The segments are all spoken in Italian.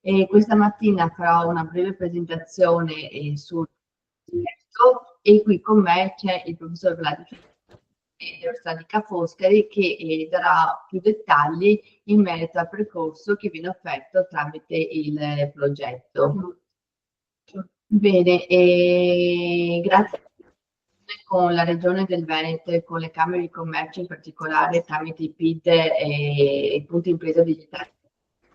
E questa mattina farò una breve presentazione sul progetto e qui con me c'è il professor Vladimir dell'Università di Ca' Foscari che darà più dettagli in merito al percorso che viene offerto tramite il progetto. Bene, grazie con la Regione del Veneto e con le Camere di Commercio in particolare tramite i PID e i punti impresa digitali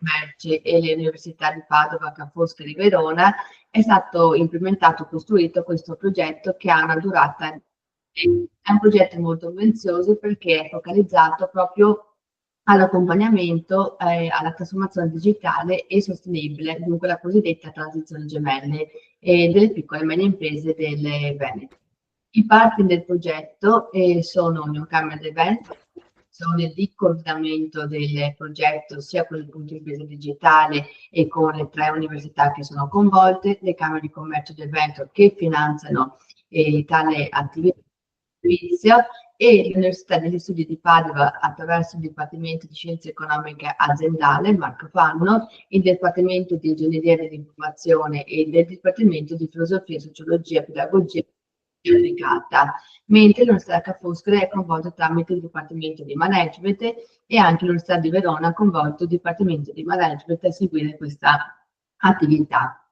Merci e le università di Padova, Ca' Foscari e Verona è stato implementato, costruito questo progetto che ha una durata, è un progetto molto ambizioso perché è focalizzato proprio all'accompagnamento alla trasformazione digitale e sostenibile, dunque la cosiddetta transizione gemelle delle piccole e medie imprese del Veneto. I partner del progetto sono Neocamera del Veneto, sono di coordinamento del progetto sia con il punto di impresa digitale e con le 3 università che sono coinvolte, le Camere di Commercio del Veneto che finanziano tale attività di servizio e l'Università degli Studi di Padova attraverso il Dipartimento di Scienze Economiche Aziendale, Marco Fanno, il Dipartimento di Ingegneria dell'Informazione e del Dipartimento di Filosofia, Sociologia e Pedagogia applicata, mentre l'Università Ca' Foscari è coinvolta tramite il Dipartimento di Management e anche l'Università di Verona ha coinvolto il Dipartimento di Management a seguire questa attività.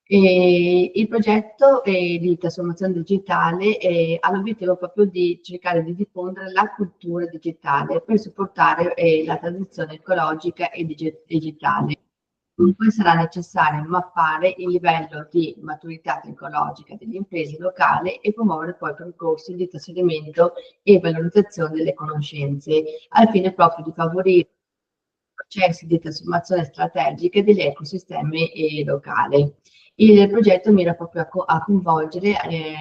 Il progetto di trasformazione digitale ha l'obiettivo proprio di cercare di diffondere la cultura digitale per supportare la transizione ecologica e digitale. Dunque sarà necessario mappare il livello di maturità tecnologica delle imprese locali e promuovere poi percorsi di trasferimento e valorizzazione delle conoscenze, al fine proprio di favorire processi di trasformazione strategica degli ecosistemi locali. Il progetto mira proprio a coinvolgere,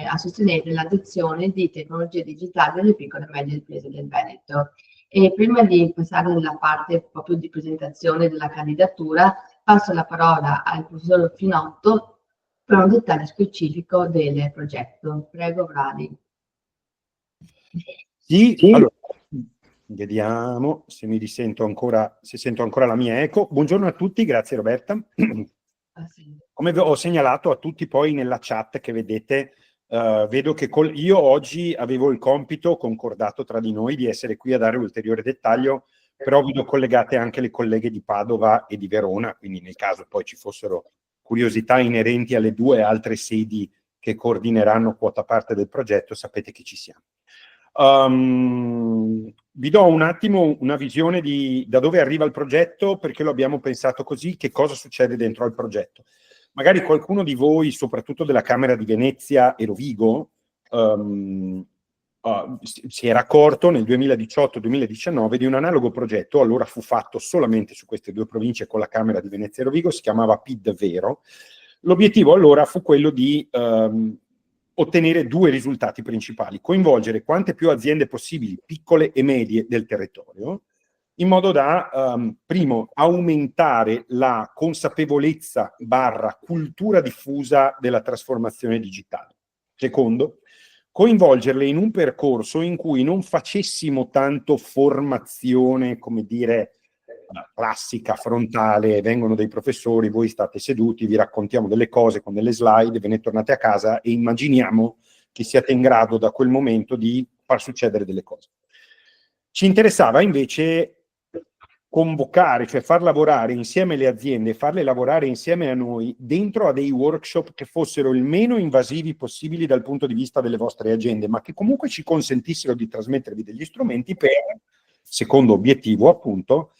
a sostenere l'adozione di tecnologie digitali delle piccole e medie imprese del Veneto. E prima di passare nella parte proprio di presentazione della candidatura, passo la parola al professor Finotto per un dettaglio specifico del progetto. Prego, Vladi. Sì, allora, vediamo se mi risento ancora, se sento ancora la mia eco. Buongiorno a tutti, grazie Roberta. Come ho segnalato a tutti poi nella chat che vedete, vedo che io oggi avevo il compito concordato tra di noi di essere qui a dare ulteriore dettaglio, però vedo collegate anche le colleghe di Padova e di Verona, quindi nel caso poi ci fossero curiosità inerenti alle 2 altre sedi che coordineranno quota parte del progetto, sapete che ci siamo. Vi do un attimo una visione di da dove arriva il progetto, perché lo abbiamo pensato così, che cosa succede dentro al progetto. Magari qualcuno di voi, soprattutto della Camera di Venezia e Rovigo, si era accorto nel 2018-2019 di un analogo progetto, allora fu fatto solamente su queste 2 province con la Camera di Venezia e Rovigo, si chiamava PID Vero. L'obiettivo allora fu quello di ottenere 2 risultati principali: coinvolgere quante più aziende possibili, piccole e medie, del territorio, in modo da, primo, aumentare la consapevolezza / cultura diffusa della trasformazione digitale. Secondo, coinvolgerle in un percorso in cui non facessimo tanto formazione, come dire, classica, frontale, vengono dei professori, voi state seduti, vi raccontiamo delle cose con delle slide, ve ne tornate a casa e immaginiamo che siate in grado da quel momento di far succedere delle cose. Ci interessava invece convocare, cioè far lavorare insieme le aziende, farle lavorare insieme a noi dentro a dei workshop che fossero il meno invasivi possibili dal punto di vista delle vostre agende, ma che comunque ci consentissero di trasmettervi degli strumenti per, secondo obiettivo appunto,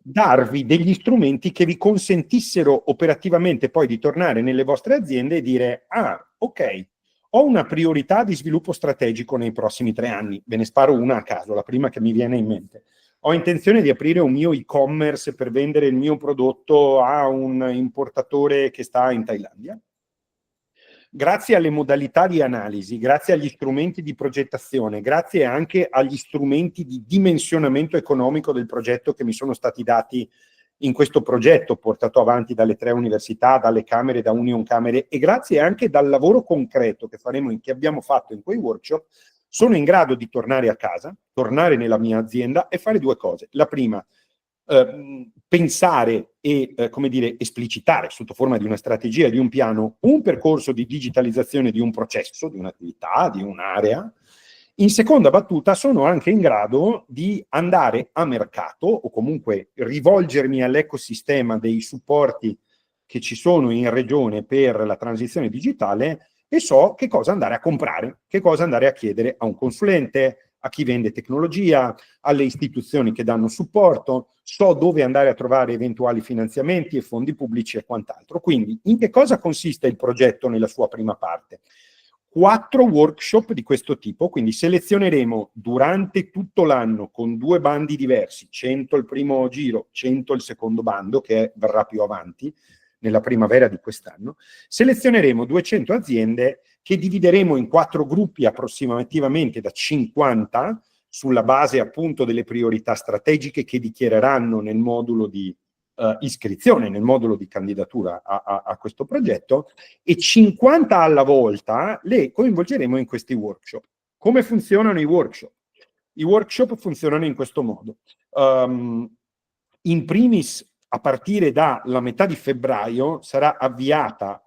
darvi degli strumenti che vi consentissero operativamente poi di tornare nelle vostre aziende e dire: ah, ok, ho una priorità di sviluppo strategico nei prossimi 3 anni, ve ne sparo una a caso, la prima che mi viene in mente. Ho intenzione di aprire un mio e-commerce per vendere il mio prodotto a un importatore che sta in Thailandia. Grazie alle modalità di analisi, grazie agli strumenti di progettazione, grazie anche agli strumenti di dimensionamento economico del progetto che mi sono stati dati in questo progetto portato avanti dalle 3 università, dalle Camere, da Union Camere, e grazie anche dal lavoro concreto che abbiamo fatto in quei workshop, sono in grado di tornare a casa, tornare nella mia azienda e fare 2 cose. La prima, pensare e, come dire, esplicitare sotto forma di una strategia, di un piano, un percorso di digitalizzazione di un processo, di un'attività, di un'area. In seconda battuta sono anche in grado di andare a mercato o comunque rivolgermi all'ecosistema dei supporti che ci sono in regione per la transizione digitale e so che cosa andare a comprare, che cosa andare a chiedere a un consulente, a chi vende tecnologia, alle istituzioni che danno supporto, so dove andare a trovare eventuali finanziamenti e fondi pubblici e quant'altro. Quindi, in che cosa consiste il progetto nella sua prima parte? 4 workshop di questo tipo, quindi selezioneremo durante tutto l'anno con 2 bandi diversi, 100 il primo giro, 100 il secondo bando, che verrà più avanti, nella primavera di quest'anno, selezioneremo 200 aziende che divideremo in 4 gruppi approssimativamente da 50 sulla base appunto delle priorità strategiche che dichiareranno nel modulo di iscrizione, nel modulo di candidatura a questo progetto, e 50 alla volta le coinvolgeremo in questi workshop. Come funzionano i workshop? I workshop funzionano in questo modo. In primis, a partire dalla metà di febbraio sarà avviata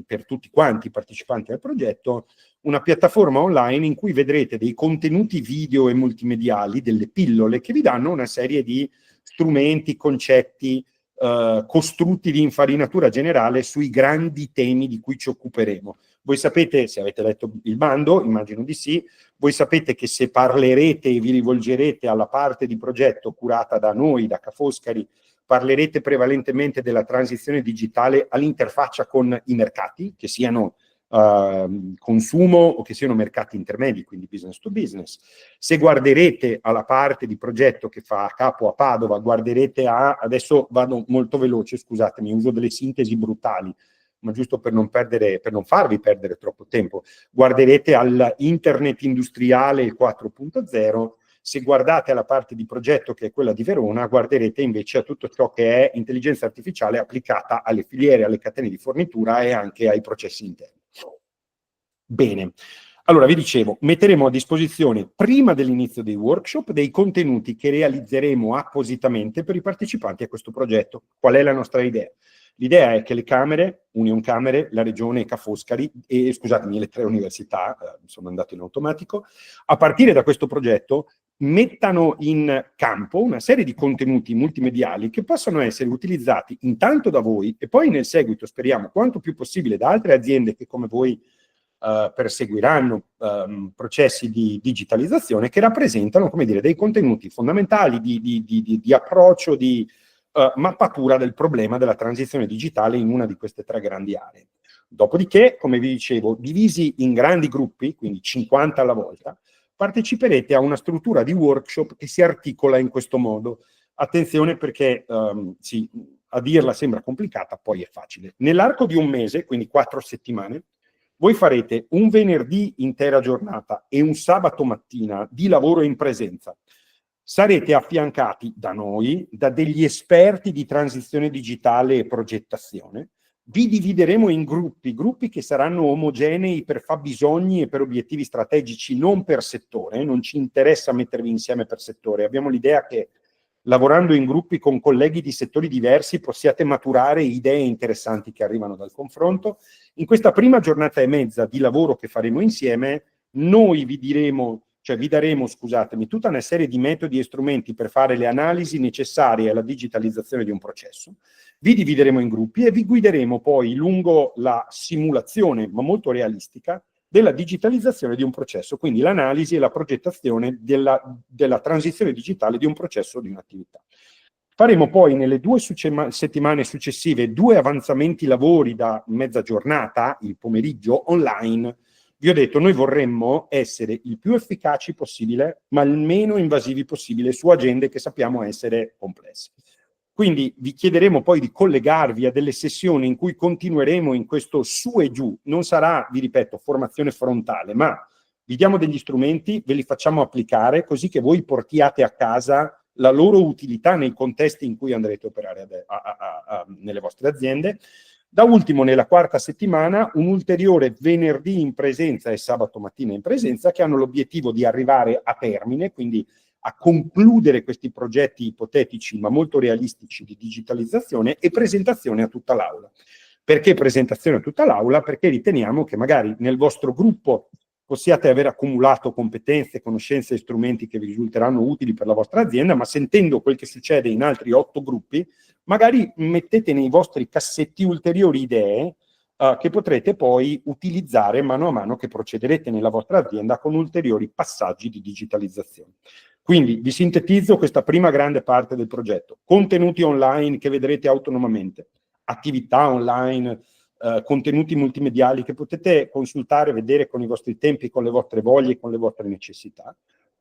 per tutti quanti i partecipanti al progetto una piattaforma online in cui vedrete dei contenuti video e multimediali, delle pillole che vi danno una serie di strumenti, concetti, costrutti di infarinatura generale sui grandi temi di cui ci occuperemo. Voi sapete, se avete letto il bando, immagino di sì, voi sapete che se parlerete e vi rivolgerete alla parte di progetto curata da noi, da Ca' Foscari, parlerete prevalentemente della transizione digitale all'interfaccia con i mercati, che siano consumo o che siano mercati intermedi, quindi business to business. Se guarderete alla parte di progetto che fa capo a Padova, guarderete adesso vado molto veloce, scusatemi, uso delle sintesi brutali, ma giusto per non farvi perdere troppo tempo, guarderete all'internet industriale 4.0, se guardate alla parte di progetto che è quella di Verona, guarderete invece a tutto ciò che è intelligenza artificiale applicata alle filiere, alle catene di fornitura e anche ai processi interni. Bene, allora vi dicevo, metteremo a disposizione prima dell'inizio dei workshop dei contenuti che realizzeremo appositamente per i partecipanti a questo progetto. Qual è la nostra idea? L'idea è che le Camere, Union Camere, la Regione e Ca' Foscari, e scusatemi, le 3 università, sono andato in automatico, a partire da questo progetto mettano in campo una serie di contenuti multimediali che possono essere utilizzati intanto da voi e poi nel seguito, speriamo, quanto più possibile da altre aziende che come voi perseguiranno processi di digitalizzazione che rappresentano, come dire, dei contenuti fondamentali di approccio, di mappatura del problema della transizione digitale in una di queste 3 grandi aree. Dopodiché, come vi dicevo, divisi in grandi gruppi, quindi 50 alla volta, parteciperete a una struttura di workshop che si articola in questo modo. Attenzione perché, sì, a dirla sembra complicata, poi è facile. Nell'arco di un mese, quindi 4 settimane, voi farete un venerdì intera giornata e un sabato mattina di lavoro in presenza. Sarete affiancati da noi, da degli esperti di transizione digitale e progettazione. Vi divideremo in gruppi che saranno omogenei per fabbisogni e per obiettivi strategici, non per settore. Non ci interessa mettervi insieme per settore. Abbiamo l'idea che lavorando in gruppi con colleghi di settori diversi possiate maturare idee interessanti che arrivano dal confronto. In questa prima giornata e mezza di lavoro che faremo insieme, noi vi daremo, scusatemi, tutta una serie di metodi e strumenti per fare le analisi necessarie alla digitalizzazione di un processo. Vi divideremo in gruppi e vi guideremo poi lungo la simulazione, ma molto realistica, della digitalizzazione di un processo, quindi l'analisi e la progettazione della transizione digitale di un processo o di un'attività. Faremo poi nelle 2 settimane successive 2 avanzamenti lavori da mezza giornata, il pomeriggio, online. Vi ho detto, noi vorremmo essere il più efficaci possibile, ma il meno invasivi possibile su agende che sappiamo essere complesse. Quindi vi chiederemo poi di collegarvi a delle sessioni in cui continueremo in questo su e giù. Non sarà, vi ripeto, formazione frontale, ma vi diamo degli strumenti, ve li facciamo applicare così che voi portiate a casa la loro utilità nei contesti in cui andrete a operare nelle vostre aziende. Da ultimo, nella 4ª settimana, un ulteriore venerdì in presenza e sabato mattina in presenza che hanno l'obiettivo di arrivare a termine, quindi a concludere questi progetti ipotetici ma molto realistici di digitalizzazione, e presentazione a tutta l'aula. Perché presentazione a tutta l'aula? Perché riteniamo che magari nel vostro gruppo possiate aver accumulato competenze, conoscenze e strumenti che vi risulteranno utili per la vostra azienda, ma sentendo quel che succede in altri 8 gruppi, magari mettete nei vostri cassetti ulteriori idee che potrete poi utilizzare mano a mano che procederete nella vostra azienda con ulteriori passaggi di digitalizzazione. Quindi vi sintetizzo questa prima grande parte del progetto: contenuti online che vedrete autonomamente, attività online, contenuti multimediali che potete consultare, vedere con i vostri tempi, con le vostre voglie, con le vostre necessità.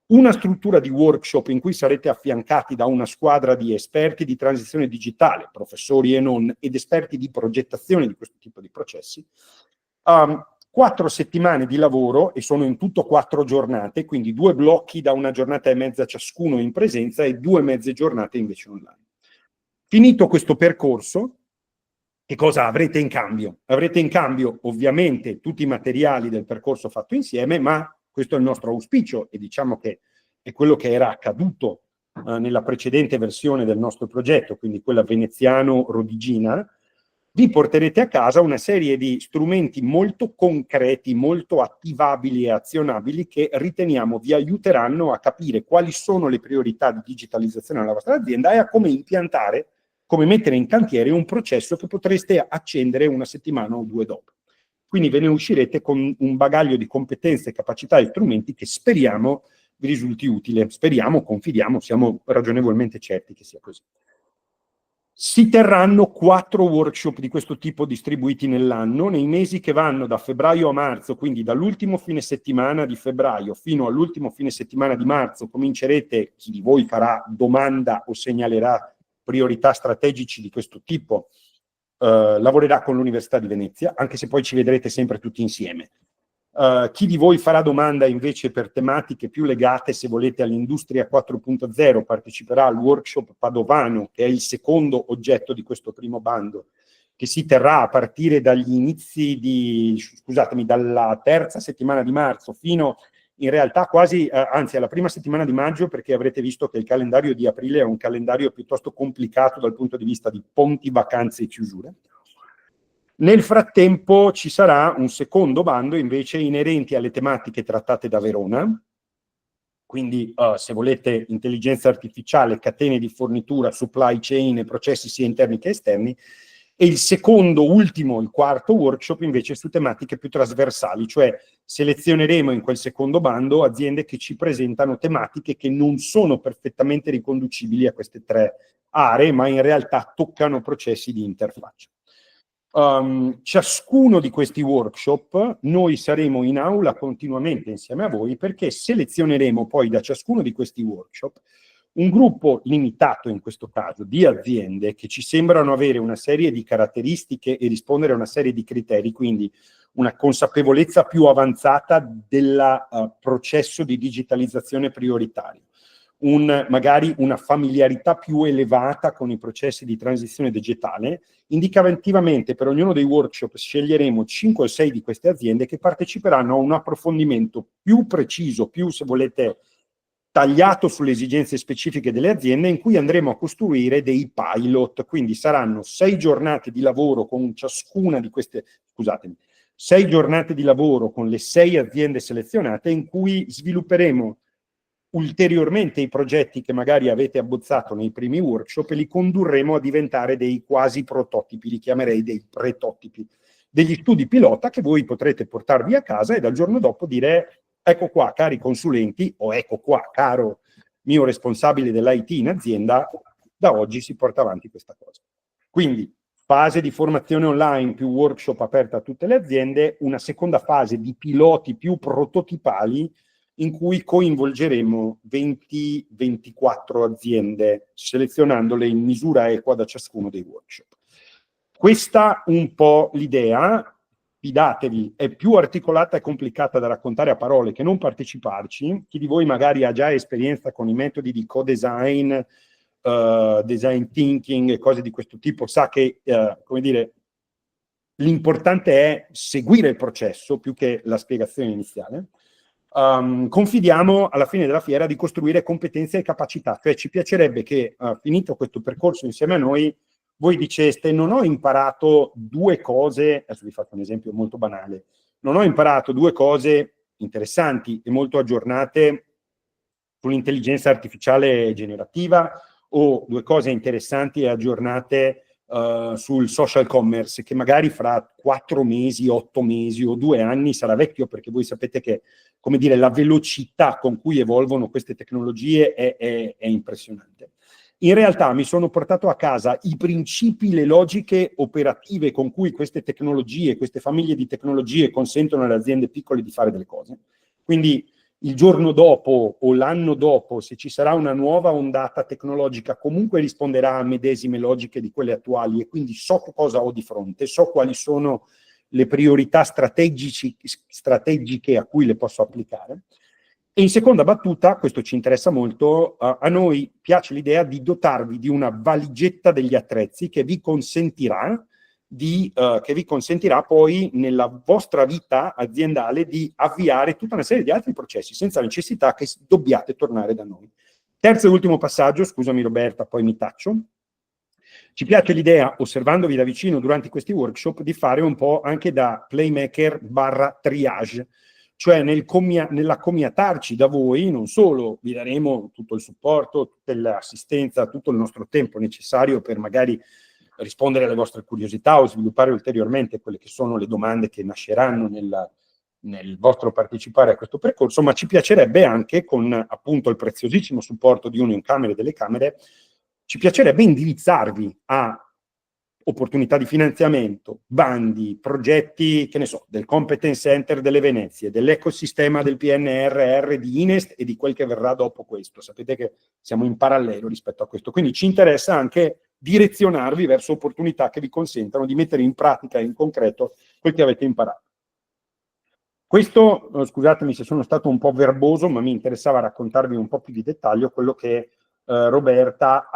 Una struttura di workshop in cui sarete affiancati da una squadra di esperti di transizione digitale, professori e non, ed esperti di progettazione di questo tipo di processi. 4 settimane di lavoro, e sono in tutto 4 giornate, quindi 2 blocchi da 1 giornata e mezza ciascuno in presenza e 2 mezze giornate invece online. Finito questo percorso, che cosa avrete in cambio? Avrete in cambio ovviamente tutti i materiali del percorso fatto insieme, ma questo è il nostro auspicio, e diciamo che è quello che era accaduto nella precedente versione del nostro progetto, quindi quella veneziano-rodigina. Vi porterete a casa una serie di strumenti molto concreti, molto attivabili e azionabili, che riteniamo vi aiuteranno a capire quali sono le priorità di digitalizzazione nella vostra azienda e a come impiantare, come mettere in cantiere un processo che potreste accendere 1 settimana o 2 dopo. Quindi ve ne uscirete con un bagaglio di competenze, capacità e strumenti che speriamo vi risulti utile. Speriamo, confidiamo, siamo ragionevolmente certi che sia così. Si terranno 4 workshop di questo tipo distribuiti nell'anno, nei mesi che vanno da febbraio a marzo, quindi dall'ultimo fine settimana di febbraio fino all'ultimo fine settimana di marzo. Comincerete, chi di voi farà domanda o segnalerà priorità strategici di questo tipo, lavorerà con l'Università di Venezia, anche se poi ci vedrete sempre tutti insieme. Chi di voi farà domanda invece per tematiche più legate, se volete, all'industria 4.0, parteciperà al workshop padovano, che è il secondo oggetto di questo primo bando, che si terrà a partire dagli inizi di, scusatemi, dalla 3ª settimana di marzo fino in realtà quasi, anzi alla prima settimana di maggio, perché avrete visto che il calendario di aprile è un calendario piuttosto complicato dal punto di vista di ponti, vacanze e chiusure. Nel frattempo ci sarà un secondo bando invece inerenti alle tematiche trattate da Verona, quindi se volete intelligenza artificiale, catene di fornitura, supply chain e processi sia interni che esterni, e il secondo, ultimo, il 4º workshop invece su tematiche più trasversali, cioè selezioneremo in quel secondo bando aziende che ci presentano tematiche che non sono perfettamente riconducibili a queste 3 aree, ma in realtà toccano processi di interfaccia. Ciascuno di questi workshop noi saremo in aula continuamente insieme a voi, perché selezioneremo poi da ciascuno di questi workshop un gruppo limitato, in questo caso, di aziende che ci sembrano avere una serie di caratteristiche e rispondere a una serie di criteri, quindi una consapevolezza più avanzata del processo di digitalizzazione prioritario, magari una familiarità più elevata con i processi di transizione digitale. Indicativamente per ognuno dei workshop sceglieremo 5 o 6 di queste aziende che parteciperanno a un approfondimento più preciso, più, se volete, tagliato sulle esigenze specifiche delle aziende, in cui andremo a costruire dei pilot. Quindi saranno 6 giornate di lavoro con ciascuna di queste, 6 giornate di lavoro con le 6 aziende selezionate, in cui svilupperemo ulteriormente i progetti che magari avete abbozzato nei primi workshop e li condurremo a diventare dei quasi prototipi, li chiamerei dei pretotipi, degli studi pilota che voi potrete portarvi a casa e dal giorno dopo dire: ecco qua, cari consulenti, o ecco qua, caro mio responsabile dell'IT in azienda, da oggi si porta avanti questa cosa. Quindi fase di formazione online più workshop aperta a tutte le aziende, una seconda fase di piloti più prototipali in cui coinvolgeremo 20-24 aziende, selezionandole in misura equa da ciascuno dei workshop. Questa un po' l'idea, fidatevi, è più articolata e complicata da raccontare a parole che non parteciparci. Chi di voi magari ha già esperienza con i metodi di co-design, design thinking e cose di questo tipo, sa che, come dire, l'importante è seguire il processo più che la spiegazione iniziale. confidiamo alla fine della fiera di costruire competenze e capacità, cioè ci piacerebbe che finito questo percorso insieme a noi voi diceste: non ho imparato due cose, adesso vi faccio un esempio molto banale, non ho imparato due cose interessanti e molto aggiornate sull'intelligenza artificiale generativa, o due cose interessanti e aggiornate sul social commerce, che magari fra 4 mesi, 8 mesi o 2 anni sarà vecchio, perché voi sapete che, come dire, la velocità con cui evolvono queste tecnologie è impressionante. In realtà mi sono portato a casa i principi, le logiche operative con cui queste tecnologie, queste famiglie di tecnologie consentono alle aziende piccole di fare delle cose. Quindi il giorno dopo o l'anno dopo, se ci sarà una nuova ondata tecnologica, comunque risponderà a medesime logiche di quelle attuali, e quindi so cosa ho di fronte, so quali sono le priorità strategiche a cui le posso applicare. E in seconda battuta, questo ci interessa molto, a noi piace l'idea di dotarvi di una valigetta degli attrezzi che vi consentirà poi nella vostra vita aziendale di avviare tutta una serie di altri processi senza necessità che dobbiate tornare da noi. Terzo e ultimo passaggio, scusami Roberta, poi mi taccio. Ci piace l'idea, osservandovi da vicino durante questi workshop, di fare un po' anche da playmaker / triage, cioè nell'accomiatarci da voi. Non solo vi daremo tutto il supporto, tutta l'assistenza, tutto il nostro tempo necessario per magari rispondere alle vostre curiosità o sviluppare ulteriormente quelle che sono le domande che nasceranno nel vostro partecipare a questo percorso, ma ci piacerebbe anche, con appunto il preziosissimo supporto di Union Camere e delle Camere, ci piacerebbe indirizzarvi a opportunità di finanziamento, bandi, progetti, che ne so, del Competence Center delle Venezie, dell'ecosistema del PNRR di Inest e di quel che verrà dopo questo. Sapete che siamo in parallelo rispetto a questo, quindi ci interessa anche direzionarvi verso opportunità che vi consentano di mettere in pratica e in concreto quel che avete imparato. Questo, scusatemi se sono stato un po' verboso, ma mi interessava raccontarvi un po' più di dettaglio quello che Roberta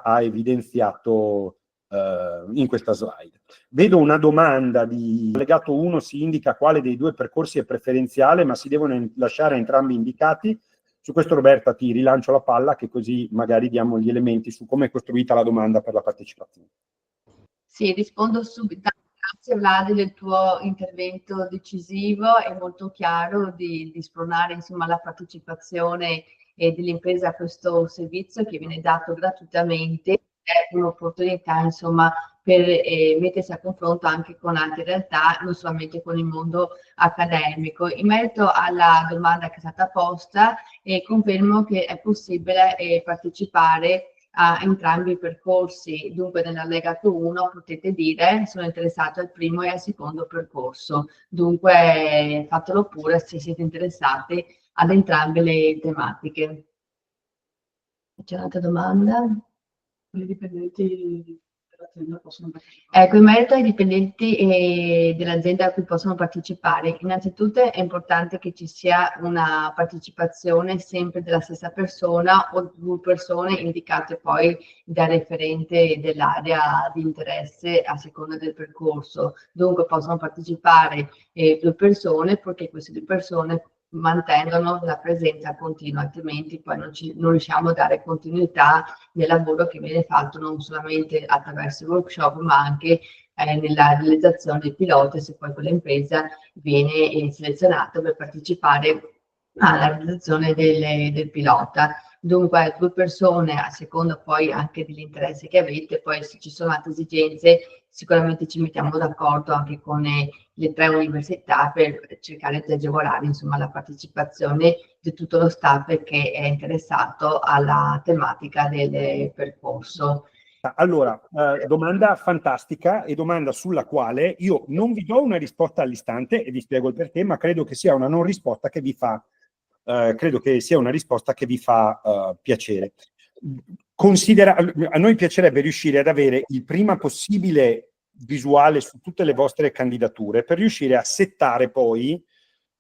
ha evidenziato in questa slide. Vedo una domanda di allegato 1, si indica quale dei due percorsi è preferenziale, ma si devono lasciare entrambi indicati. Su questo, Roberta, ti rilancio la palla, che così magari diamo gli elementi su come è costruita la domanda per la partecipazione. Sì, rispondo subito. Grazie Vlad del tuo intervento decisivo e molto chiaro di spronare insomma la partecipazione dell'impresa a questo servizio che viene dato gratuitamente. È un'opportunità insomma per mettersi a confronto anche con altre realtà, non solamente con il mondo accademico. In merito alla domanda che è stata posta, confermo che è possibile partecipare a entrambi i percorsi. Dunque nell'allegato 1 potete dire: sono interessato al primo e al secondo percorso. Dunque fatelo pure se siete interessati ad entrambe le tematiche. C'è un'altra domanda? I dipendenti dell'azienda possono partecipare? Ecco, in merito ai dipendenti dell'azienda a cui possono partecipare, innanzitutto è importante che ci sia una partecipazione sempre della stessa persona o 2 persone indicate poi da referente dell'area di interesse a seconda del percorso. Dunque possono partecipare 2 persone, perché queste 2 persone mantengono la presenza continua, altrimenti poi non riusciamo a dare continuità nel lavoro che viene fatto non solamente attraverso i workshop, ma anche nella realizzazione dei piloti, se poi quell'impresa viene selezionata per partecipare alla realizzazione del pilota. Dunque 2 persone a seconda poi anche dell'interesse che avete. Poi se ci sono altre esigenze sicuramente ci mettiamo d'accordo anche con le 3 università per cercare di agevolare insomma la partecipazione di tutto lo staff che è interessato alla tematica del percorso. Allora, domanda fantastica e domanda sulla quale io non vi do una risposta all'istante e vi spiego il perché, ma credo che sia una non risposta che vi fa piacere. A noi piacerebbe riuscire ad avere il prima possibile visuale su tutte le vostre candidature per riuscire a settare poi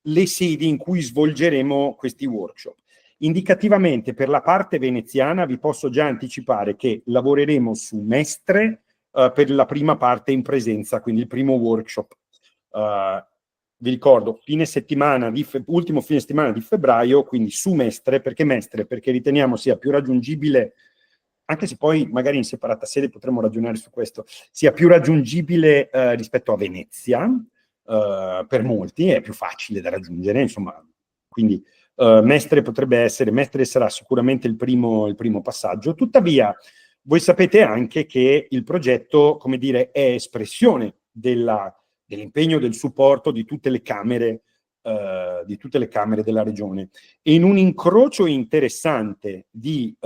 le sedi in cui svolgeremo questi workshop. Indicativamente per la parte veneziana vi posso già anticipare che lavoreremo su Mestre per la prima parte in presenza, quindi il primo workshop. vi ricordo, ultimo fine settimana di febbraio, quindi su Mestre, perché riteniamo sia più raggiungibile, anche se poi magari in separata sede potremmo ragionare su questo, sia più raggiungibile rispetto a Venezia, per molti, è più facile da raggiungere, insomma, quindi Mestre sarà sicuramente il primo passaggio. Tuttavia, voi sapete anche che il progetto, come dire, è espressione dell'impegno, del supporto di tutte le camere della regione. E in un incrocio interessante di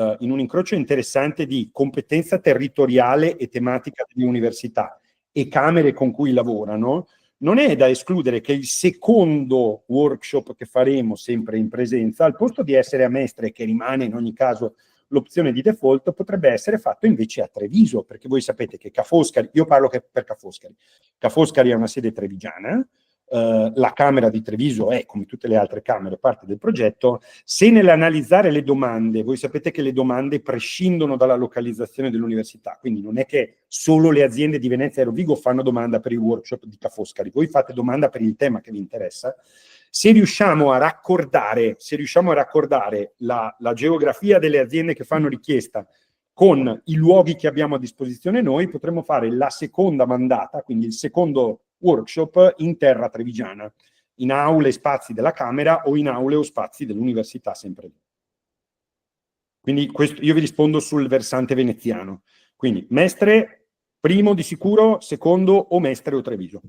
competenza territoriale e tematica delle università e camere con cui lavorano, non è da escludere che il secondo workshop che faremo sempre in presenza, al posto di essere a Mestre, che rimane in ogni caso l'opzione di default, potrebbe essere fatto invece a Treviso, perché voi sapete che Ca' Foscari, io parlo per Ca' Foscari, Ca' Foscari è una sede trevigiana, la Camera di Treviso è, come tutte le altre Camere, parte del progetto. Se nell'analizzare le domande, voi sapete che le domande prescindono dalla localizzazione dell'università, quindi non è che solo le aziende di Venezia e Rovigo fanno domanda per il workshop di Ca' Foscari, voi fate domanda per il tema che vi interessa. Se riusciamo a raccordare la geografia delle aziende che fanno richiesta con i luoghi che abbiamo a disposizione noi, potremmo fare la seconda mandata, quindi il secondo workshop in terra trevigiana, in aule e spazi della Camera o in aule o spazi dell'università, sempre lì. Quindi questo, io vi rispondo sul versante veneziano. Quindi Mestre, primo di sicuro, secondo o Mestre o Treviso.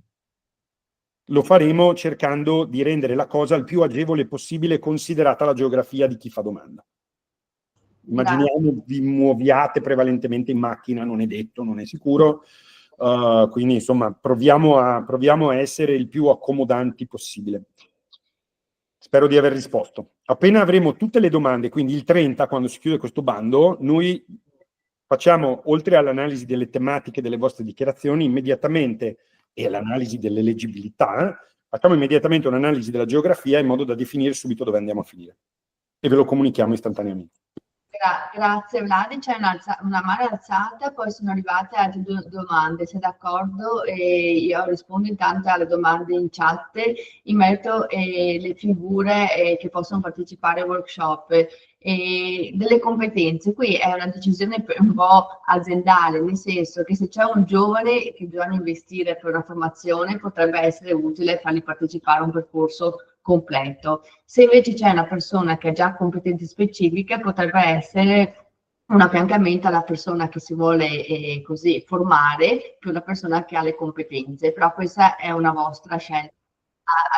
Lo faremo cercando di rendere la cosa il più agevole possibile, considerata la geografia di chi fa domanda. Immaginiamo vi muoviate prevalentemente in macchina, non è detto, non è sicuro, quindi insomma proviamo a essere il più accomodanti possibile. Spero di aver risposto. Appena avremo tutte le domande, quindi il 30, quando si chiude questo bando, noi facciamo, oltre all'analisi delle tematiche delle vostre dichiarazioni, immediatamente, e all'analisi dell'eleggibilità, facciamo immediatamente un'analisi della geografia in modo da definire subito dove andiamo a finire. E ve lo comunichiamo istantaneamente. Grazie Vladi, c'è una mano alzata, poi sono arrivate altre due domande, sei d'accordo? E io rispondo intanto alle domande in chat in merito alle figure che possono partecipare ai workshop. E delle competenze, qui è una decisione un po' aziendale, nel senso che se c'è un giovane che bisogna investire per una formazione, potrebbe essere utile fargli partecipare a un percorso completo. Se invece c'è una persona che ha già competenze specifiche, potrebbe essere un affiancamento alla persona che si vuole così formare, più una persona che ha le competenze, però questa è una vostra scelta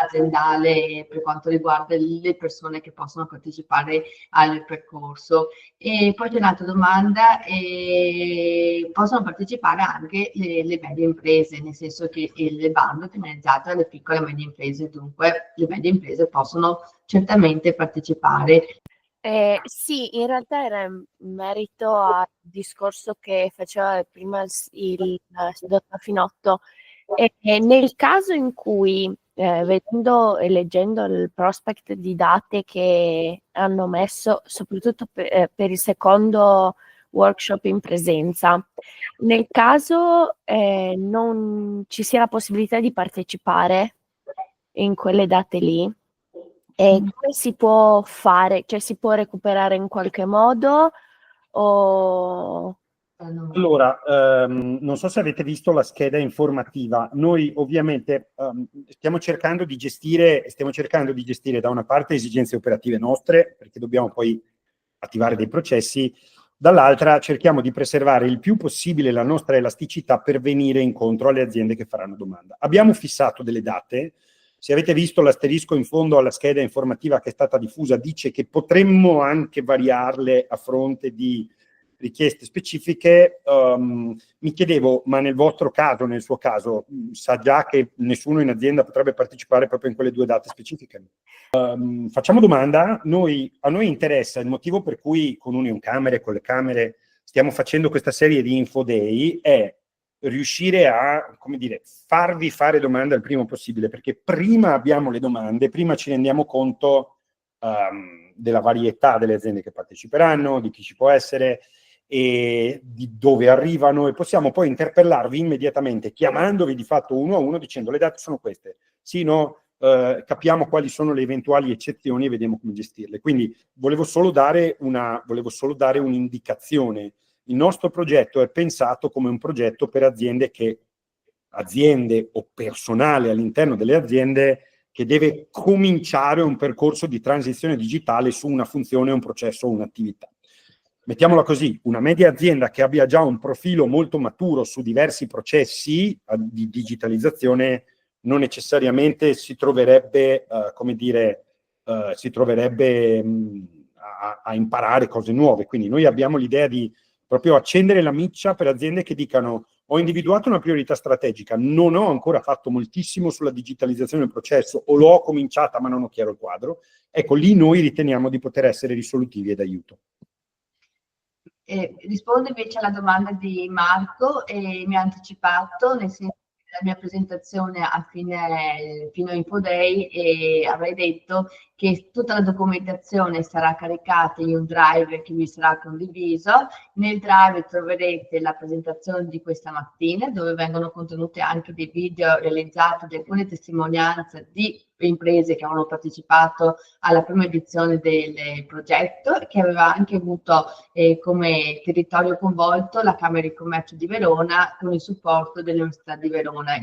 aziendale per quanto riguarda le persone che possono partecipare al percorso. E poi c'è un'altra domanda, possono partecipare anche le medie imprese, nel senso che il bando è finalizzato alle piccole e medie imprese, dunque le medie imprese possono certamente partecipare. Sì, in realtà era in merito al discorso che faceva prima il dottor Finotto. Nel caso in cui, vedendo e leggendo il prospect di date che hanno messo, soprattutto per il secondo workshop in presenza, nel caso non ci sia la possibilità di partecipare in quelle date lì, come si può fare? Cioè si può recuperare in qualche modo o... Allora, non so se avete visto la scheda informativa. Noi ovviamente stiamo cercando di gestire da una parte esigenze operative nostre, perché dobbiamo poi attivare dei processi, dall'altra cerchiamo di preservare il più possibile la nostra elasticità per venire incontro alle aziende che faranno domanda. Abbiamo fissato delle date. Se avete visto l'asterisco in fondo alla scheda informativa che è stata diffusa, dice che potremmo anche variarle a fronte di richieste specifiche. Mi chiedevo, ma nel vostro caso, nel suo caso, sa già che nessuno in azienda potrebbe partecipare proprio in quelle due date specifiche? Facciamo domanda. A noi interessa il motivo per cui con Union Camere, con le Camere, stiamo facendo questa serie di info day, è riuscire a, come dire, farvi fare domande al primo possibile, perché prima abbiamo le domande, prima ci rendiamo conto della varietà delle aziende che parteciperanno, di chi ci può essere e di dove arrivano, e possiamo poi interpellarvi immediatamente chiamandovi di fatto uno a uno dicendo: le date sono queste, sì, no, capiamo quali sono le eventuali eccezioni e vediamo come gestirle. Quindi volevo solo dare un'indicazione. Il nostro progetto è pensato come un progetto per aziende o personale all'interno delle aziende che deve cominciare un percorso di transizione digitale su una funzione, un processo o un'attività. Mettiamola così, una media azienda che abbia già un profilo molto maturo su diversi processi di digitalizzazione non necessariamente si troverebbe, a imparare cose nuove. Quindi noi abbiamo l'idea di proprio accendere la miccia per aziende che dicano: ho individuato una priorità strategica, non ho ancora fatto moltissimo sulla digitalizzazione del processo, o l'ho cominciata ma non ho chiaro il quadro. Ecco, lì noi riteniamo di poter essere risolutivi e d'aiuto. Rispondo invece alla domanda di Marco e mi ha anticipato, nel senso che la mia presentazione a fine Info Day avrei detto che tutta la documentazione sarà caricata in un drive che vi sarà condiviso. Nel drive troverete la presentazione di questa mattina, dove vengono contenute anche dei video realizzati di alcune testimonianze di imprese che hanno partecipato alla prima edizione del progetto, che aveva anche avuto come territorio coinvolto la Camera di Commercio di Verona con il supporto dell'Università di Verona.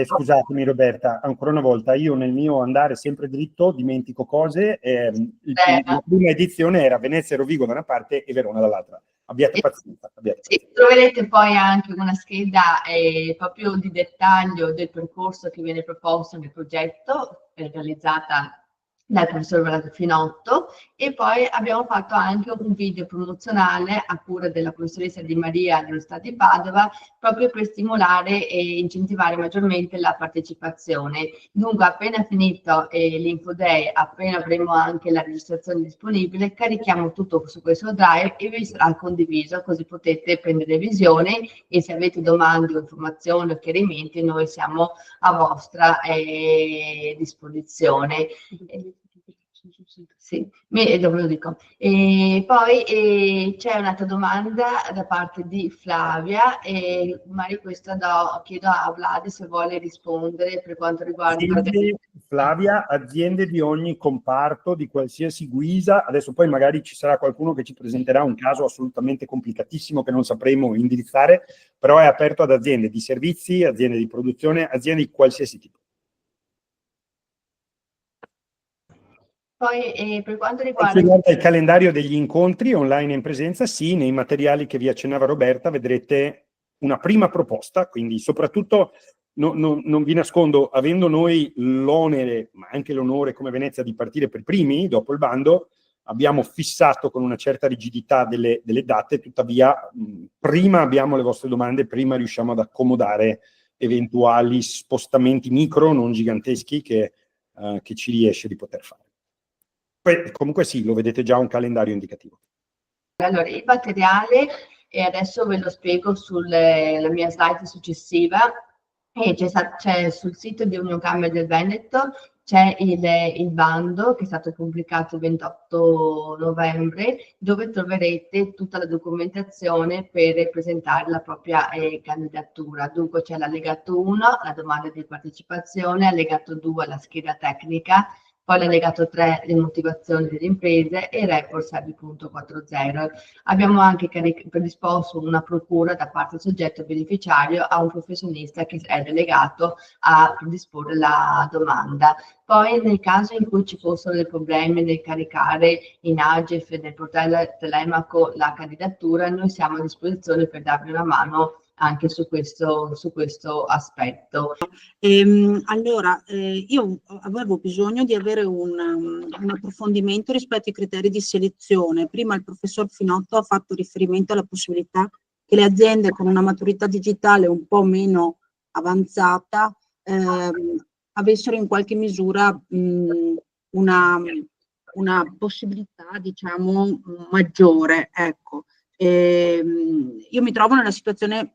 Scusatemi Roberta, ancora una volta, io nel mio andare sempre dritto dimentico cose. La prima edizione era Venezia e Rovigo da una parte e Verona dall'altra. Abbiate pazienza. Sì, troverete poi anche una scheda proprio di dettaglio del percorso che viene proposto nel progetto, realizzata dal professor Valerio Finotto, e poi abbiamo fatto anche un video promozionale a cura della professoressa Di Maria dell'Università di Padova, proprio per stimolare e incentivare maggiormente la partecipazione. Dunque, appena finito l'Info Day, appena avremo anche la registrazione disponibile, carichiamo tutto su questo drive e vi sarà condiviso, così potete prendere visione, e se avete domande o informazioni o chiarimenti noi siamo a vostra disposizione. Sì, dove lo dico. E poi c'è un'altra domanda da parte di Flavia, e magari questa chiedo a Vlad se vuole rispondere per quanto riguarda... Flavia, aziende di ogni comparto, di qualsiasi guisa. Adesso poi magari ci sarà qualcuno che ci presenterà un caso assolutamente complicatissimo che non sapremo indirizzare, però è aperto ad aziende di servizi, aziende di produzione, aziende di qualsiasi tipo. Poi per quanto riguarda il calendario degli incontri online e in presenza, sì, nei materiali che vi accennava Roberta vedrete una prima proposta, quindi soprattutto non vi nascondo, avendo noi l'onere, ma anche l'onore come Venezia di partire per primi dopo il bando, abbiamo fissato con una certa rigidità delle date, tuttavia prima abbiamo le vostre domande, prima riusciamo ad accomodare eventuali spostamenti micro, non giganteschi, che ci riesce di poter fare. Comunque sì, lo vedete già un calendario indicativo. Allora, il materiale, e adesso ve lo spiego sulla mia slide successiva, c'è sul sito di Unioncamere del Veneto, c'è il bando che è stato pubblicato il 28 novembre, dove troverete tutta la documentazione per presentare la propria candidatura. Dunque c'è l'allegato 1, la domanda di partecipazione, allegato 2, la scheda tecnica, poi l'allegato 3, le motivazioni delle imprese, e il report 6.40. Abbiamo anche predisposto una procura da parte del soggetto beneficiario a un professionista che è delegato a predisporre la domanda. Poi nel caso in cui ci fossero dei problemi nel caricare in Agef, nel portale Telemaco, la candidatura, noi siamo a disposizione per darvi una mano anche su questo aspetto. Allora, io avevo bisogno di avere un approfondimento rispetto ai criteri di selezione. Prima il professor Finotto ha fatto riferimento alla possibilità che le aziende con una maturità digitale un po' meno avanzata avessero in qualche misura una possibilità, diciamo, maggiore, ecco. Io mi trovo nella situazione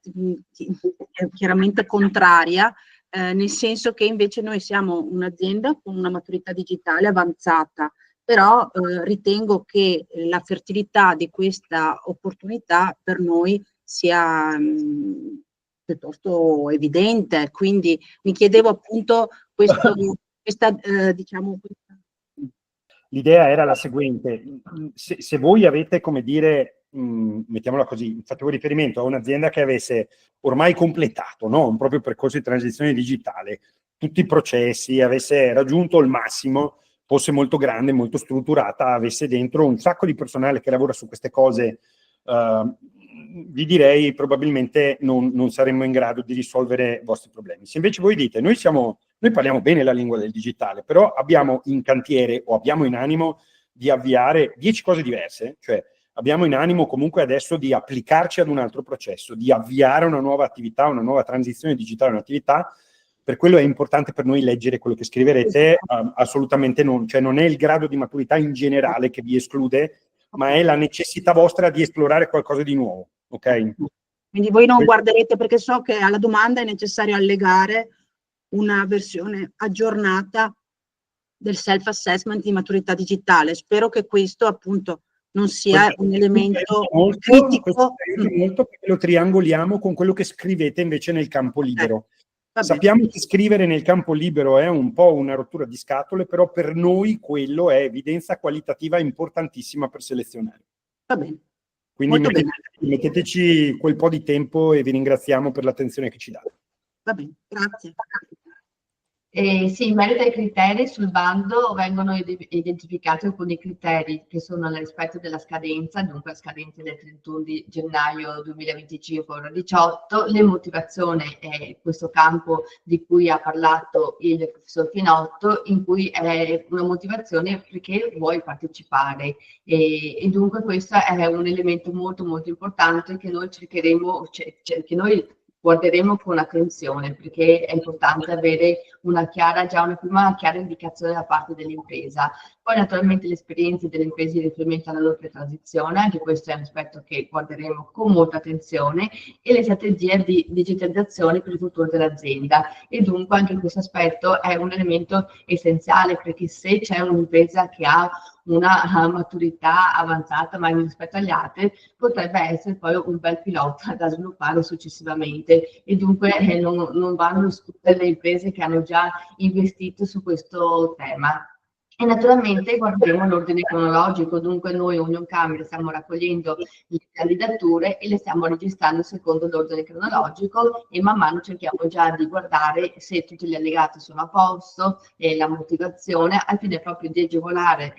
chiaramente contraria, nel senso che invece noi siamo un'azienda con una maturità digitale avanzata, però ritengo che la fertilità di questa opportunità per noi sia piuttosto evidente, quindi mi chiedevo appunto questo diciamo, L'idea era la seguente: se voi avete, come dire, mettiamola così, facevo riferimento a un'azienda che avesse ormai completato, no, un proprio percorso di transizione digitale, tutti i processi, avesse raggiunto il massimo, fosse molto grande, molto strutturata, avesse dentro un sacco di personale che lavora su queste cose, vi direi probabilmente non saremmo in grado di risolvere i vostri problemi. Se invece voi dite, noi parliamo bene la lingua del digitale, però abbiamo in cantiere o abbiamo in animo di avviare 10 cose diverse, cioè abbiamo in animo comunque adesso di applicarci ad un altro processo, di avviare una nuova attività, una nuova transizione digitale, un'attività. Per quello è importante per noi leggere quello che scriverete, assolutamente non, cioè non è il grado di maturità in generale che vi esclude, ma è la necessità vostra di esplorare qualcosa di nuovo, ok? Quindi voi non guarderete, perché so che alla domanda è necessario allegare una versione aggiornata del self-assessment di maturità digitale. Spero che questo appunto non sia un elemento critico. Molto perché lo triangoliamo con quello che scrivete invece nel campo libero. Sappiamo che scrivere nel campo libero è un po' una rottura di scatole, però per noi quello è evidenza qualitativa importantissima per selezionare. Va bene. Quindi metteteci quel po' di tempo e vi ringraziamo per l'attenzione che ci date. Va bene, grazie. Sì, in merito ai criteri, sul bando vengono identificati alcuni criteri che sono nel rispetto della scadenza, dunque la scadenza del 31 di gennaio 2025 ore 18, le motivazioni, questo campo di cui ha parlato il professor Finotto, in cui è una motivazione perché vuoi partecipare e dunque questo è un elemento molto molto importante che noi cercheremo, che noi guarderemo con attenzione, perché è importante avere già una prima chiara indicazione da parte dell'impresa. Poi naturalmente le esperienze delle imprese di riferimento alla loro transizione, anche questo è un aspetto che guarderemo con molta attenzione, e le strategie di digitalizzazione per il futuro dell'azienda. E dunque anche questo aspetto è un elemento essenziale, perché se c'è un'impresa che ha una maturità avanzata ma rispetto agli altri, potrebbe essere poi un bel pilota da sviluppare successivamente, e dunque non vanno escluse le imprese che hanno già investito su questo tema. E naturalmente guarderemo l'ordine cronologico, dunque noi Union Camere stiamo raccogliendo le candidature e le stiamo registrando secondo l'ordine cronologico, e man mano cerchiamo già di guardare se tutti gli allegati sono a posto, la motivazione, al fine proprio di agevolare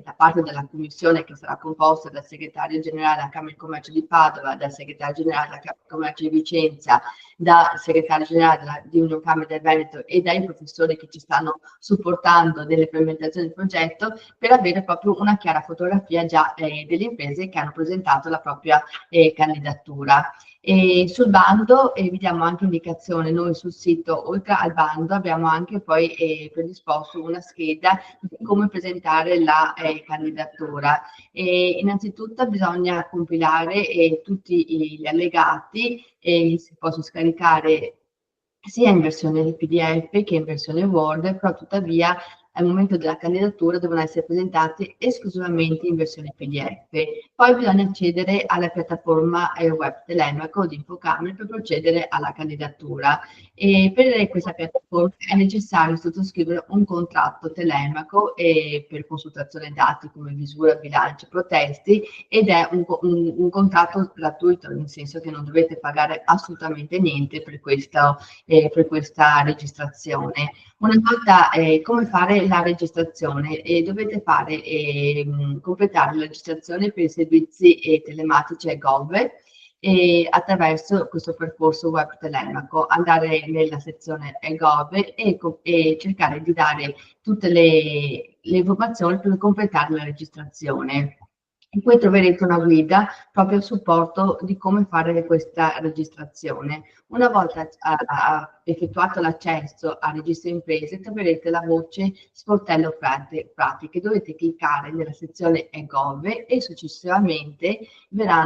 da parte della commissione, che sarà composta dal segretario generale della Camera di Commercio di Padova, dal segretario generale della Camera di Commercio di Vicenza, dal segretario generale di Union Camere del Veneto e dai professori che ci stanno supportando nell'implementazione del progetto, per avere proprio una chiara fotografia già delle imprese che hanno presentato la propria candidatura. E sul bando vi diamo anche indicazione, noi sul sito, oltre al bando, abbiamo anche poi predisposto una scheda di come presentare la candidatura. Innanzitutto bisogna compilare tutti gli allegati, si possono scaricare sia in versione PDF che in versione Word, però tuttavia al momento della candidatura devono essere presentati esclusivamente in versione PDF. Poi bisogna accedere alla piattaforma web Telemaco di Infocamere per procedere alla candidatura. E per questa piattaforma è necessario sottoscrivere un contratto Telemaco per consultazione dati come visura, bilancio, protesti, ed è un contratto gratuito, nel senso che non dovete pagare assolutamente niente per questa registrazione. Una volta come fare la registrazione? Dovete completare la registrazione per i servizi telematici e Gov attraverso questo percorso web Telemaco, andare nella sezione Gov e cercare di dare tutte le informazioni per completare la registrazione. In cui troverete una guida proprio a supporto di come fare questa registrazione. Una volta effettuato l'accesso al registro imprese, troverete la voce sportello pratiche. Dovete cliccare nella sezione e-gov e successivamente verrà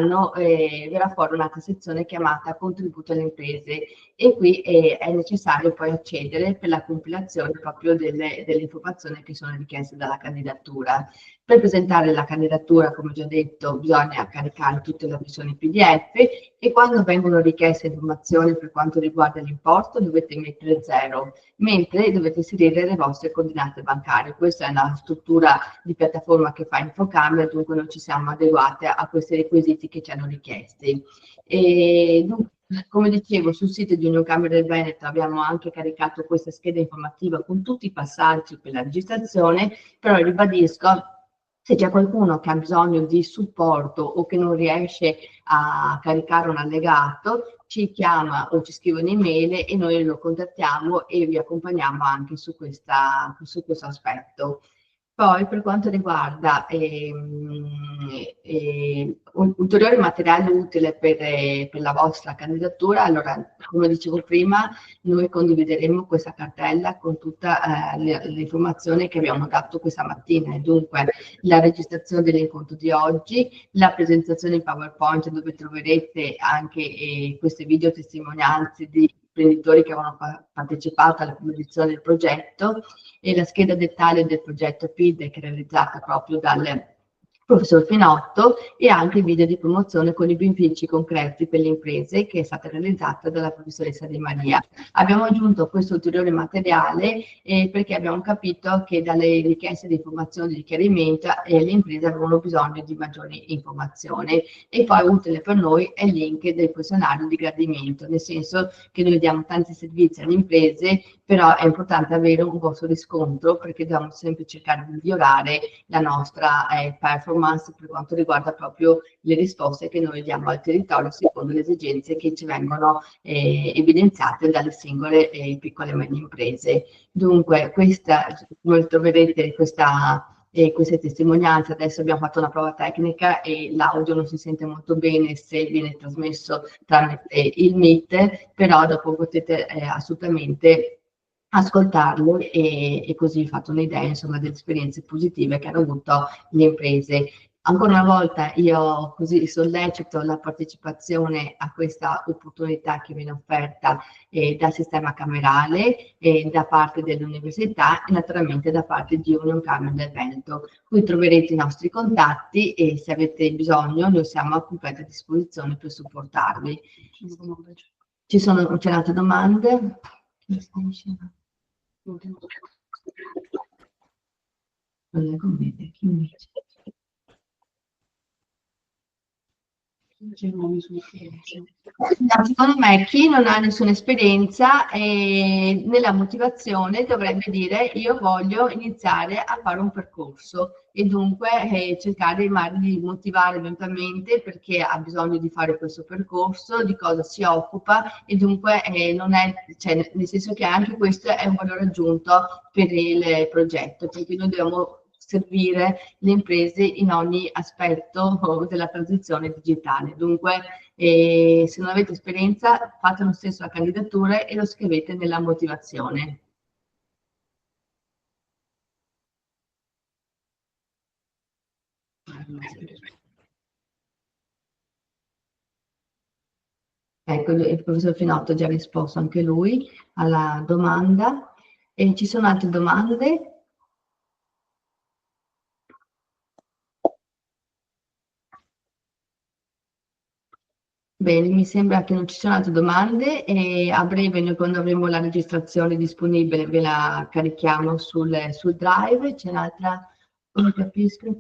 fuori un'altra sezione chiamata contributo alle imprese, e qui è necessario poi accedere per la compilazione proprio delle informazioni che sono richieste dalla candidatura. Per presentare la candidatura, come già detto, bisogna caricare tutte le versioni PDF e quando vengono richieste informazioni per quanto riguarda l'importo dovete mettere 0, mentre dovete inserire le vostre coordinate bancarie. Questa è una struttura di piattaforma che fa Infocamera, dunque noi ci siamo adeguate a questi requisiti che ci hanno richiesti. E dunque, come dicevo, sul sito di Union Camere del Veneto abbiamo anche caricato questa scheda informativa con tutti i passaggi per la registrazione, però ribadisco, se c'è qualcuno che ha bisogno di supporto o che non riesce a caricare un allegato, ci chiama o ci scrive un'email e noi lo contattiamo e vi accompagniamo anche su questo aspetto. Poi per quanto riguarda ulteriore materiale utile per la vostra candidatura, allora come dicevo prima, noi condivideremo questa cartella con tutta l'informazione che abbiamo dato questa mattina, e dunque la registrazione dell'incontro di oggi, la presentazione in PowerPoint dove troverete anche queste video testimonianze di imprenditori che avevano partecipato alla composizione del progetto, e la scheda dettaglio del progetto PID che è realizzata proprio dal professor Finotto, e anche il video di promozione con i benefici concreti per le imprese che è stata realizzata dalla professoressa Di Maria. Abbiamo aggiunto questo ulteriore materiale perché abbiamo capito che dalle richieste di informazioni di chiarimento le imprese avevano bisogno di maggiori informazioni, e poi utile per noi è il link del questionario di gradimento, nel senso che noi diamo tanti servizi alle imprese, però è importante avere un vostro riscontro perché dobbiamo sempre cercare di migliorare la nostra performance per quanto riguarda proprio le risposte che noi diamo al territorio secondo le esigenze che ci vengono evidenziate dalle singole piccole e medie imprese. Dunque, voi troverete queste testimonianze. Adesso abbiamo fatto una prova tecnica e l'audio non si sente molto bene se viene trasmesso tramite il Meet, però dopo potete assolutamente ascoltarlo e così fate un'idea insomma delle esperienze positive che hanno avuto le imprese. Ancora una volta io così sollecito la partecipazione a questa opportunità che viene offerta dal sistema camerale, da parte dell'università e naturalmente da parte di Union Camere del Veneto. Qui troverete i nostri contatti e se avete bisogno noi siamo a completa disposizione per supportarvi. C'è altre domande? Secondo me chi non ha nessuna esperienza nella motivazione dovrebbe dire io voglio iniziare a fare un percorso e dunque cercare di motivare eventualmente perché ha bisogno di fare questo percorso, di cosa si occupa e dunque non è, cioè, nel senso che anche questo è un valore aggiunto per il progetto, perché noi dobbiamo servire le imprese in ogni aspetto della transizione digitale. Dunque, se non avete esperienza, fate lo stesso la candidatura e lo scrivete nella motivazione. Ecco, il professor Finotto ha già risposto anche lui alla domanda. E ci sono altre domande? Bene, mi sembra che non ci siano altre domande e a breve noi quando avremo la registrazione disponibile ve la carichiamo sul Drive. C'è un'altra, non capisco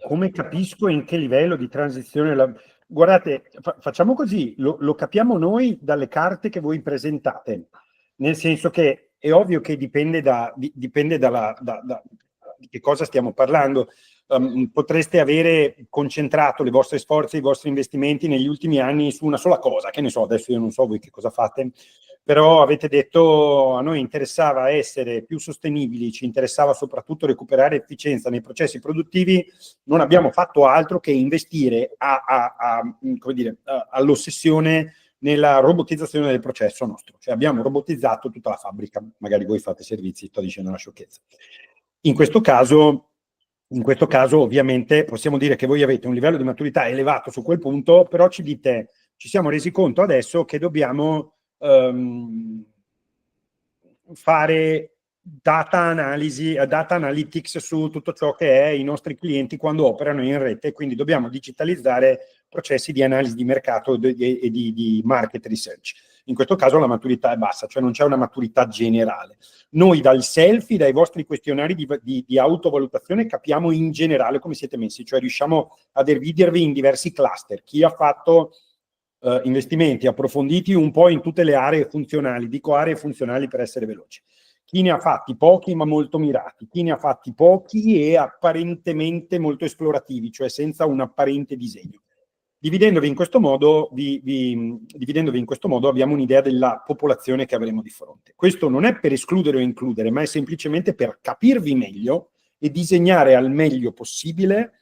Come capisco in che livello di transizione... Guardate, facciamo così, lo capiamo noi dalle carte che voi presentate, nel senso che è ovvio che dipende di che cosa stiamo parlando. Potreste avere concentrato le vostre sforzi, i vostri investimenti negli ultimi anni su una sola cosa, che ne so, adesso io non so voi che cosa fate, però avete detto a noi interessava essere più sostenibili, ci interessava soprattutto recuperare efficienza nei processi produttivi, non abbiamo fatto altro che investire all'ossessione nella robotizzazione del processo nostro, cioè abbiamo robotizzato tutta la fabbrica, magari voi fate servizi, sto dicendo una sciocchezza. In questo caso ovviamente possiamo dire che voi avete un livello di maturità elevato su quel punto, però ci dite, ci siamo resi conto adesso che dobbiamo fare data analisi, data analytics su tutto ciò che è i nostri clienti quando operano in rete, quindi dobbiamo digitalizzare processi di analisi di mercato e di market research. In questo caso la maturità è bassa, cioè non c'è una maturità generale. Noi dal selfie, dai vostri questionari di autovalutazione capiamo in generale come siete messi, cioè riusciamo a dividervi in diversi cluster. Chi ha fatto investimenti approfonditi un po' in tutte le aree funzionali, dico aree funzionali per essere veloci. Chi ne ha fatti pochi ma molto mirati, chi ne ha fatti pochi e apparentemente molto esplorativi, cioè senza un apparente disegno. Dividendovi in questo modo, abbiamo un'idea della popolazione che avremo di fronte. Questo non è per escludere o includere, ma è semplicemente per capirvi meglio e disegnare al meglio possibile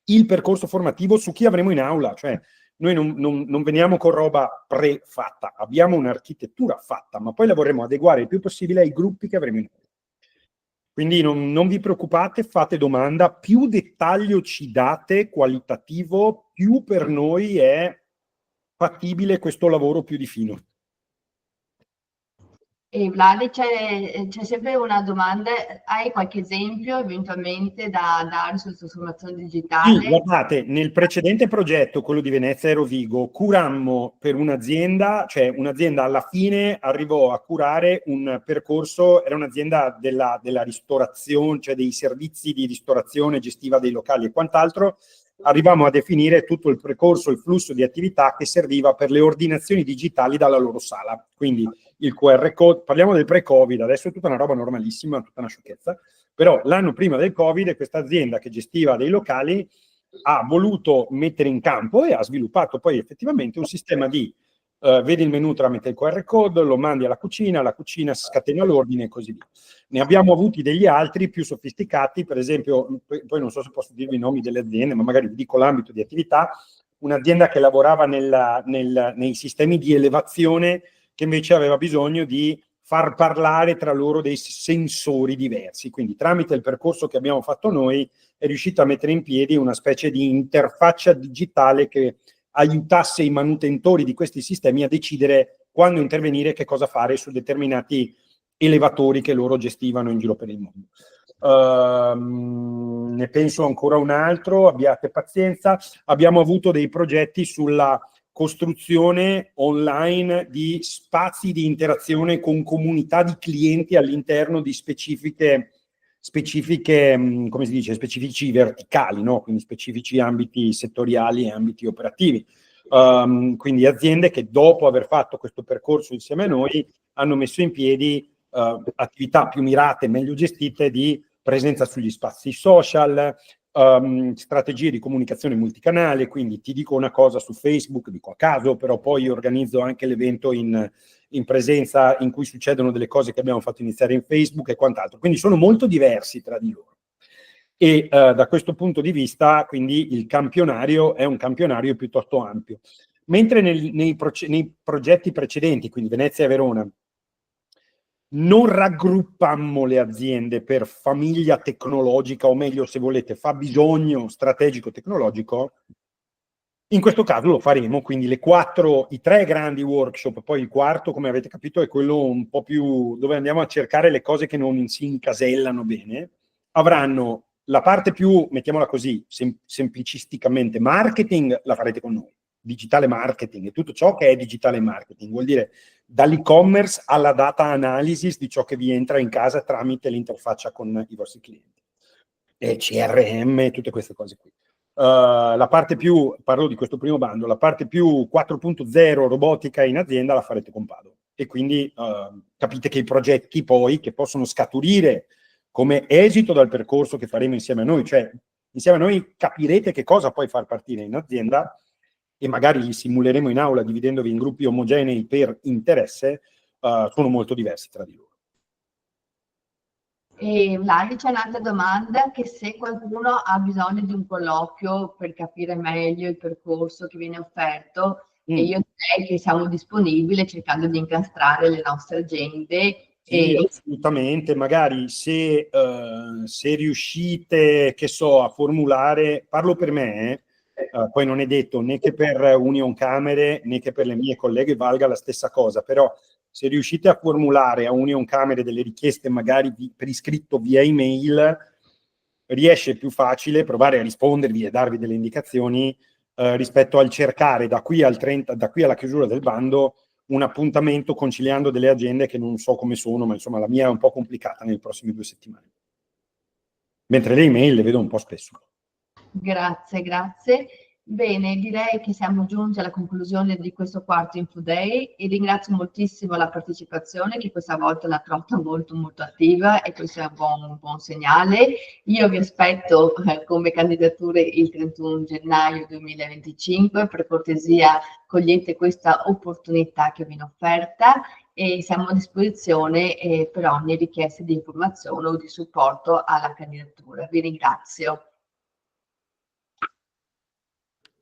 il percorso formativo su chi avremo in aula. Cioè, noi non veniamo con roba prefatta, abbiamo un'architettura fatta, ma poi la vorremmo adeguare il più possibile ai gruppi che avremo in aula. Quindi non vi preoccupate, fate domanda, più dettaglio ci date qualitativo, più per noi è fattibile questo lavoro più di fino. E Vladi, c'è sempre una domanda, hai qualche esempio eventualmente da dare sulla trasformazione digitale? Sì, guardate, nel precedente progetto, quello di Venezia e Rovigo, curammo per un'azienda, cioè un'azienda alla fine arrivò a curare un percorso, era un'azienda della ristorazione, cioè dei servizi di ristorazione, gestiva dei locali e quant'altro, arrivavamo a definire tutto il percorso, il flusso di attività che serviva per le ordinazioni digitali dalla loro sala. Quindi il QR code, parliamo del pre-Covid, adesso è tutta una roba normalissima, tutta una sciocchezza, però l'anno prima del Covid questa azienda che gestiva dei locali ha voluto mettere in campo e ha sviluppato poi effettivamente un sistema di vedi il menu tramite il QR code, lo mandi alla cucina scatena l'ordine e così via. Ne abbiamo avuti degli altri più sofisticati, per esempio, poi non so se posso dirvi i nomi delle aziende, ma magari vi dico l'ambito di attività, un'azienda che lavorava nei sistemi di elevazione che invece aveva bisogno di far parlare tra loro dei sensori diversi. Quindi tramite il percorso che abbiamo fatto noi è riuscito a mettere in piedi una specie di interfaccia digitale che aiutasse i manutentori di questi sistemi a decidere quando intervenire, che cosa fare su determinati elevatori che loro gestivano in giro per il mondo. Ne penso ancora un altro, abbiate pazienza. Abbiamo avuto dei progetti sulla costruzione online di spazi di interazione con comunità di clienti all'interno di specifiche come si dice, specifici verticali, no? Quindi specifici ambiti settoriali e ambiti operativi. Quindi aziende che dopo aver fatto questo percorso insieme a noi hanno messo in piedi attività più mirate, meglio gestite di presenza sugli spazi social, strategie di comunicazione multicanale. Quindi ti dico una cosa su Facebook, dico a caso, però poi organizzo anche l'evento in presenza in cui succedono delle cose che abbiamo fatto iniziare in Facebook e quant'altro. Quindi sono molto diversi tra di loro. E da questo punto di vista, quindi, il campionario è un campionario piuttosto ampio. Mentre nei progetti precedenti, quindi Venezia e Verona, non raggruppammo le aziende per famiglia tecnologica, o meglio, se volete, fabbisogno strategico tecnologico, in questo caso lo faremo, quindi i 3 grandi workshop, poi il quarto, come avete capito, è quello un po' più dove andiamo a cercare le cose che non si incasellano bene, avranno la parte più, mettiamola così, semplicisticamente, marketing, la farete con noi. Digitale marketing e tutto ciò che è digitale marketing, vuol dire dall'e-commerce alla data analysis di ciò che vi entra in casa tramite l'interfaccia con i vostri clienti. E CRM, tutte queste cose qui. La parte più, parlo di questo primo bando, la parte più 4.0 robotica in azienda la farete con Pado. E quindi capite che i progetti poi che possono scaturire come esito dal percorso che faremo insieme a noi, cioè insieme a noi capirete che cosa poi far partire in azienda e magari li simuleremo in aula dividendovi in gruppi omogenei per interesse, sono molto diversi tra di loro. E Vladi, c'è un'altra domanda, che se qualcuno ha bisogno di un colloquio per capire meglio il percorso che viene offerto, e io direi che siamo disponibili cercando di incastrare le nostre agende. Sì, assolutamente, magari se riuscite, che so, a formulare, parlo per me, poi non è detto né che per Union Camere né che per le mie colleghe valga la stessa cosa, però se riuscite a formulare a Union Camere delle richieste magari per iscritto via email, riesce più facile provare a rispondervi e darvi delle indicazioni rispetto al cercare da qui alla chiusura del bando un appuntamento conciliando delle agende che non so come sono, ma insomma la mia è un po' complicata nelle prossime 2 settimane. Mentre le email le vedo un po' spesso. Grazie, grazie. Bene, direi che siamo giunti alla conclusione di questo quarto Info Day e ringrazio moltissimo la partecipazione che questa volta l'ha trovata molto molto attiva e questo è un buon segnale. Io vi aspetto come candidature il 31 gennaio 2025, per cortesia cogliete questa opportunità che vi viene offerta e siamo a disposizione per ogni richiesta di informazione o di supporto alla candidatura. Vi ringrazio.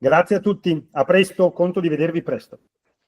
Grazie a tutti, a presto, conto di vedervi presto.